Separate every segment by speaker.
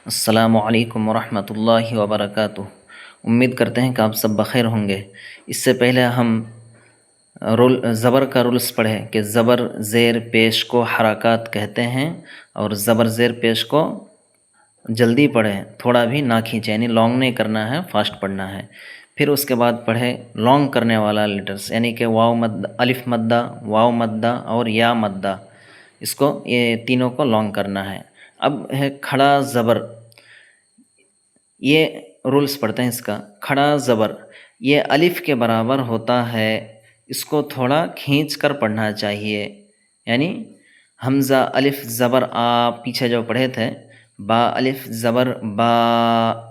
Speaker 1: السلام علیکم ورحمۃ اللہ وبرکاتہ۔ امید کرتے ہیں کہ آپ سب بخیر ہوں گے۔ اس سے پہلے ہم زبر کا رولس پڑھے کہ زبر زیر پیش کو حرکات کہتے ہیں، اور زبر زیر پیش کو جلدی پڑھیں، تھوڑا بھی نہ کھینچیں، یعنی لانگ نہیں کرنا ہے، فاسٹ پڑھنا ہے۔ پھر اس کے بعد پڑھے لانگ کرنے والا لیٹرز، یعنی کہ واو مد، الف مدہ، واو مدہ اور یا مدہ، اس کو یہ تینوں کو لانگ کرنا ہے۔ اب ہے کھڑا زبر، یہ رولس پڑھتے ہیں اس کا۔ کھڑا زبر یہ الف کے برابر ہوتا ہے، اس کو تھوڑا کھینچ کر پڑھنا چاہیے، یعنی حمزہ الف زبر آ پیچھے جو پڑھے تھے، با الف زبر با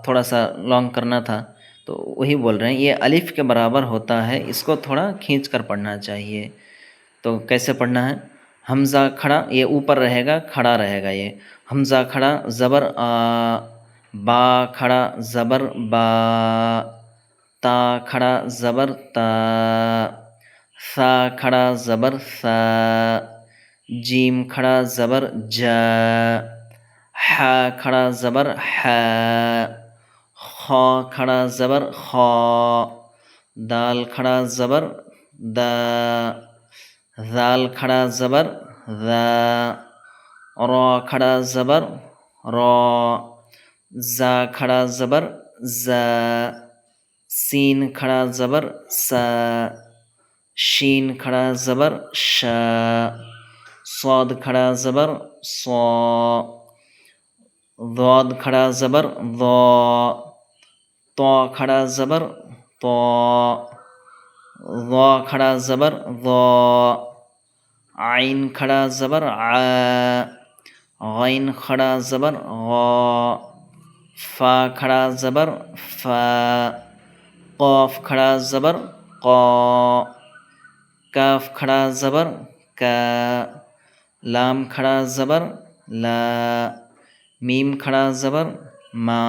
Speaker 1: تھوڑا سا لانگ کرنا تھا، تو وہی بول رہے ہیں یہ الف کے برابر ہوتا ہے، اس کو تھوڑا کھینچ کر پڑھنا چاہیے۔ تو کیسے پڑھنا ہے؟ حمزہ کھڑا، یہ اوپر رہے گا، کھڑا رہے گا، یہ حمزہ کھڑا زبر آ، با کھڑا زبر با، تا کھڑا زبر تا، ثا کھڑا زبر ثا، جیم کھڑا زبر جا، حا کھڑا زبر حا، خا کھڑا زبر خا، دال کھڑا زبر دا، ذال کھڑا زبر ذا، را کھڑا زبر را، زا کھڑا زبر زا، سین کھڑا زبر سا، شین کھڑا زبر شا، صاد کھڑا زبر صا، ضاد کھڑا زبر ضا، طا کھڑا زبر طا، ظا کھڑا زبر ظا، عین کھڑا زبر ع، غین کھڑا زبر غا، فا کھڑا زبر فا، قاف کھڑا زبر قا، کاف کھڑا زبر کا، لام کھڑا زبر لا، میم کھڑا زبر ما،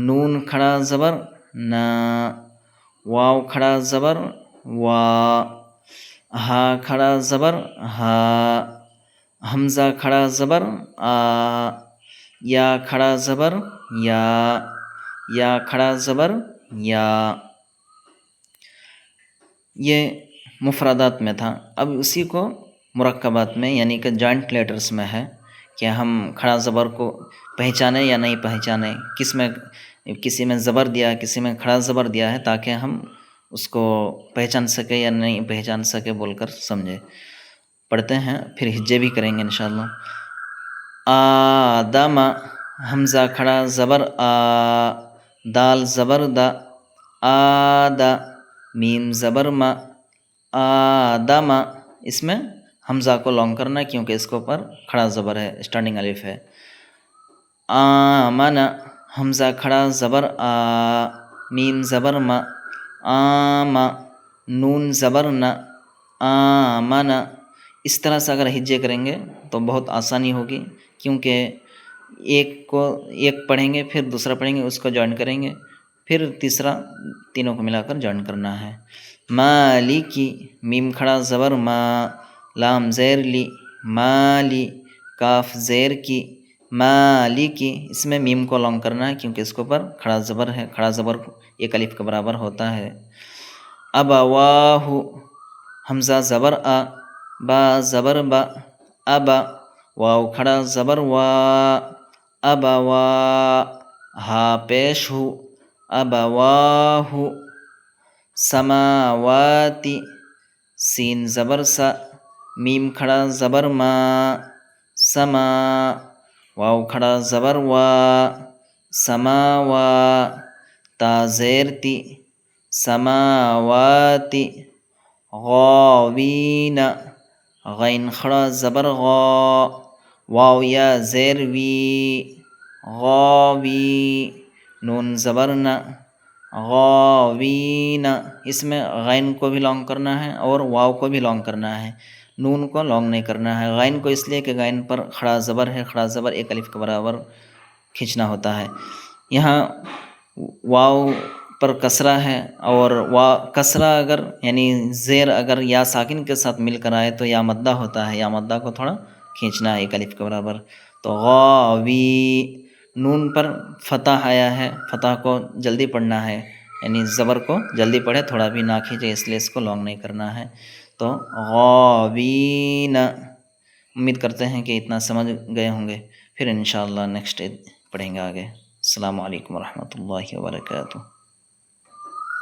Speaker 1: نون کھڑا زبر نا، واو کھڑا زبر وا، ہا کھڑا زبر ہا، حمزہ کھڑا زبر آ، یا کھڑا زبر یا کھڑا زبر یا۔ یہ مفردات میں تھا۔ اب اسی کو مرکبات میں، یعنی کہ جوائنٹ لیٹرز میں ہے کہ ہم کھڑا زبر کو پہچانیں یا نہیں پہچانیں، کسی میں زبر دیا، کسی میں کھڑا زبر دیا ہے، تاکہ ہم اس کو پہچان سکے یا نہیں پہچان سکے بول کر سمجھے۔ پڑھتے ہیں، پھر ہجے بھی کریں گے انشاءاللہ۔ آدم، حمزہ کھڑا زبر آ، دال زبر دا، آدا، میم زبر ما، آدم، اس میں حمزہ کو لانگ کرنا ہے کیونکہ اس کے اوپر کھڑا زبر ہے، اسٹارٹنگ الف ہے۔ آمن، حمزہ کھڑا زبر آ، میم زبر ما، آم، نون زبر نا، آمن۔ اس طرح سے اگر ہجے کریں گے تو بہت آسانی ہوگی، کیونکہ ایک پڑھیں گے، پھر دوسرا پڑھیں گے، اس کو جوائن کریں گے، پھر تیسرا، تینوں کو ملا کر جوائن کرنا ہے۔ مالکی، میم کھڑا زبر ما، لام زیر لی، مالی، کاف زیر کی، مالکی، اس میں میم کو لانگ کرنا ہے کیونکہ اس کے اوپر کھڑا زبر ہے، کھڑا زبر ایک الف کے برابر ہوتا ہے۔ ابواہ، حمزہ زبر آ، با زبر با، ابا، واو کھڑا زبر وا، ابوا، ہا پیش ہو، ابواہ، سماواتی، سین زبر سا، میم کھڑا زبر ما، سما، واو کھڑا زبر وا، سماوا، تا زیر تی، سماواتی، غاوین، غین کھڑا زبر غا، واو یا زیر وی، غاوی، نون زبر نا، غاوین، اس میں غین کو بھی لانگ کرنا ہے اور واو کو بھی لانگ کرنا ہے، نون کو لانگ نہیں کرنا ہے۔ غین کو اس لیے کہ غین پر کھڑا زبر ہے، کھڑا زبر ایک الف کے برابر کھینچنا ہوتا ہے۔ یہاں واو پر کسرہ ہے، اور کسرہ اگر یعنی زیر اگر یا ساکن کے ساتھ مل کر آئے تو یا مدہ ہوتا ہے، یا مدہ کو تھوڑا کھینچنا ہے ایک الف کے برابر۔ تو غاوی، نون پر فتح آیا ہے، فتح کو جلدی پڑھنا ہے، یعنی زبر کو جلدی پڑھے، تھوڑا بھی نہ کھینچے، اس لیے اس کو لانگ نہیں کرنا ہے. تو غاوین. امید کرتے ہیں کہ اتنا سمجھ گئے ہوں گے. پھر انشاءاللہ نیکسٹ پڑھیں گے آگے. السلام علیکم ورحمۃ اللہ وبرکاتہ.